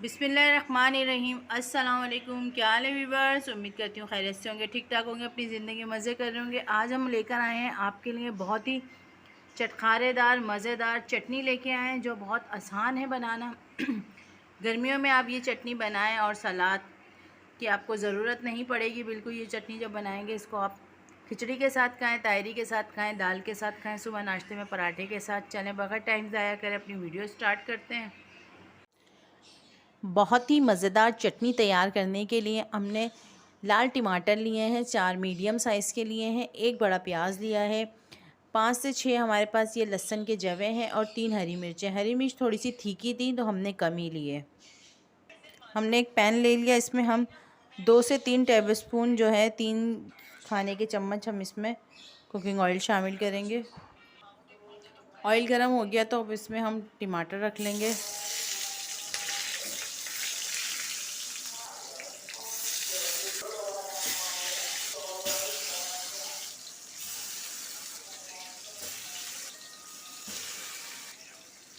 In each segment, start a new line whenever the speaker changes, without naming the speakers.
बिस्मिल्लाहिर्रहमानिर्रहीम। अस्सलाम वालेकुम। क्या हाल है व्यूअर्स? उम्मीद करती हूँ खैरियत से होंगे, ठीक ठाक होंगे, अपनी ज़िंदगी मज़े कर रहे होंगे। आज हम लेकर आए हैं आपके लिए बहुत ही चटखारेदार मज़ेदार चटनी लेके आए हैं जो बहुत आसान है बनाना। गर्मियों में आप ये चटनी बनाएं और सलाद की आपको ज़रूरत नहीं पड़ेगी बिल्कुल। ये चटनी जब बनाएंगे इसको आप खिचड़ी के साथ खाएं, तायरी के साथ खाएं, दाल के साथ खाएं, सुबह नाश्ते में पराठे के साथ। चलें बगैर टाइम ज़ाया करें अपनी वीडियो स्टार्ट करते हैं। बहुत ही मज़ेदार चटनी तैयार करने के लिए हमने लाल टमाटर लिए हैं, 4 मीडियम साइज़ के लिए हैं, 1 बड़ा प्याज लिया है, 5 से 6 हमारे पास ये लहसुन के जवे हैं और 3 हरी मिर्चें। हरी मिर्च थोड़ी सी तीखी थी तो हमने कम ही लिए। हमने एक पैन ले लिया, इसमें हम 2 से 3 टेबलस्पून जो है 3 खाने के चम्मच हम इसमें कुकिंग ऑयल शामिल करेंगे। ऑयल गर्म हो गया तो अब इसमें हम टमाटर रख लेंगे।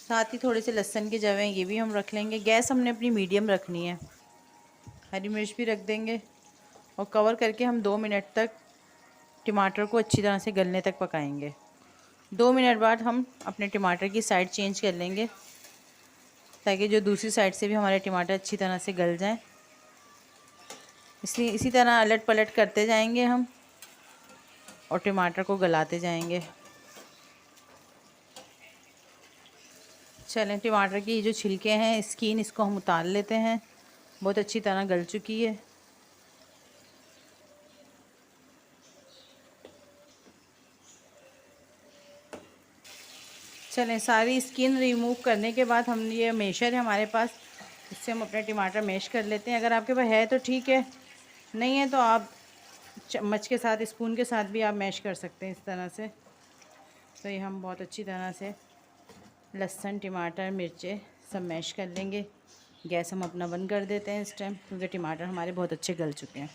साथ ही थोड़े से लहसुन के जवे ये भी हम रख लेंगे। गैस हमने अपनी मीडियम रखनी है। हरी मिर्च भी रख देंगे और कवर करके हम 2 मिनट तक टमाटर को अच्छी तरह से गलने तक पकाएंगे। 2 मिनट बाद हम अपने टमाटर की साइड चेंज कर लेंगे ताकि जो दूसरी साइड से भी हमारे टमाटर अच्छी तरह से गल जाएं। इसलिए इसी तरह अलट पलट करते जाएंगे हम और टमाटर को गलाते जाएंगे। चलें, टमाटर की जो छिलके हैं, स्किन, इसको हम उतार लेते हैं। बहुत अच्छी तरह गल चुकी है। चलें, सारी स्किन रिमूव करने के बाद हम ये मेशर है हमारे पास, इससे हम अपने टमाटर मैश कर लेते हैं। अगर आपके पास है तो ठीक है, नहीं है तो आप चम्मच के साथ, स्पून के साथ भी आप मैश कर सकते हैं इस तरह से। तो ये हम बहुत अच्छी तरह से लहसुन, टमाटर, मिर्चें सब मैश कर लेंगे। गैस हम अपना बंद कर देते हैं इस टाइम, क्योंकि टमाटर हमारे बहुत अच्छे गल चुके हैं।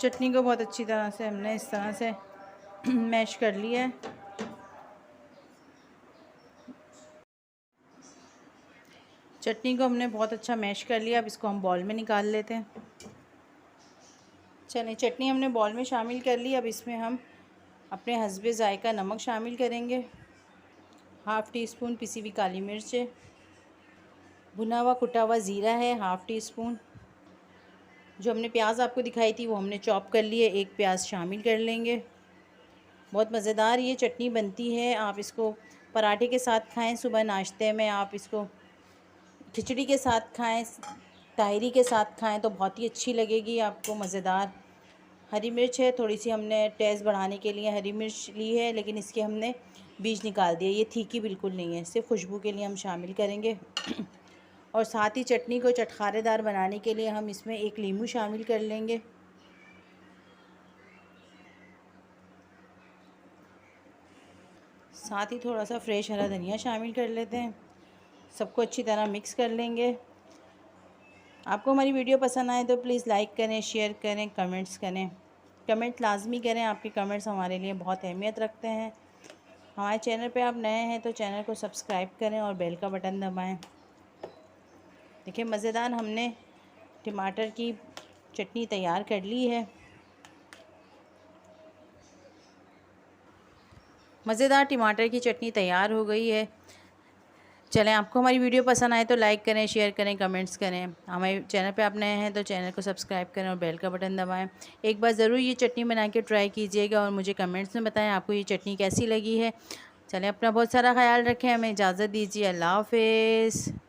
चटनी को बहुत अच्छी तरह से हमने इस तरह से मैश कर लिया है। चटनी को हमने बहुत अच्छा मैश कर लिया। अब इसको हम बॉल में निकाल लेते हैं। चलिए, चटनी हमने बॉल में शामिल कर ली। अब इसमें हम अपने हस्बे ज़ायका नमक शामिल करेंगे, हाफ़ टी स्पून पिसी हुई काली मिर्च है, भुना हुआ कुटा हुआ ज़ीरा है हाफ़ टी स्पून। जो हमने प्याज आपको दिखाई थी वो हमने चॉप कर लिए, 1 प्याज शामिल कर लेंगे। बहुत मज़ेदार ये चटनी बनती है। आप इसको पराठे के साथ खाएं, सुबह नाश्ते में आप इसको खिचड़ी के साथ खाएं, तायरी के साथ खाएं तो बहुत ही अच्छी लगेगी आपको, मज़ेदार। हरी मिर्च है, थोड़ी सी हमने टेस्ट बढ़ाने के लिए हरी मिर्च ली है, लेकिन इसके हमने बीज निकाल दिए। ये तीखी बिल्कुल नहीं है, सिर्फ खुशबू के लिए हम शामिल करेंगे। और साथ ही चटनी को चटखारेदार बनाने के लिए हम इसमें 1 नींबू शामिल कर लेंगे। साथ ही थोड़ा सा फ्रेश हरा धनिया शामिल कर लेते हैं। सबको अच्छी तरह मिक्स कर लेंगे। आपको हमारी वीडियो पसंद आए तो प्लीज़ लाइक करें, शेयर करें, कमेंट्स करें। कमेंट लाजमी करें, आपके कमेंट्स हमारे लिए बहुत अहमियत रखते हैं। हमारे चैनल पे आप नए हैं तो चैनल को सब्सक्राइब करें और बेल का बटन दबाएं। देखिए, मज़ेदार हमने टमाटर की चटनी तैयार कर ली है। मज़ेदार टमाटर की चटनी तैयार हो गई है। चलें, आपको हमारी वीडियो पसंद आए तो लाइक करें, शेयर करें, कमेंट्स करें। हमारे चैनल पे आप नए हैं तो चैनल को सब्सक्राइब करें और बेल का बटन दबाएं। एक बार ज़रूर ये चटनी बना के ट्राई कीजिएगा और मुझे कमेंट्स में बताएं आपको ये चटनी कैसी लगी है। चलें, अपना बहुत सारा ख्याल रखें, हमें इजाज़त दीजिए। अल्लाह हाफ़िज़।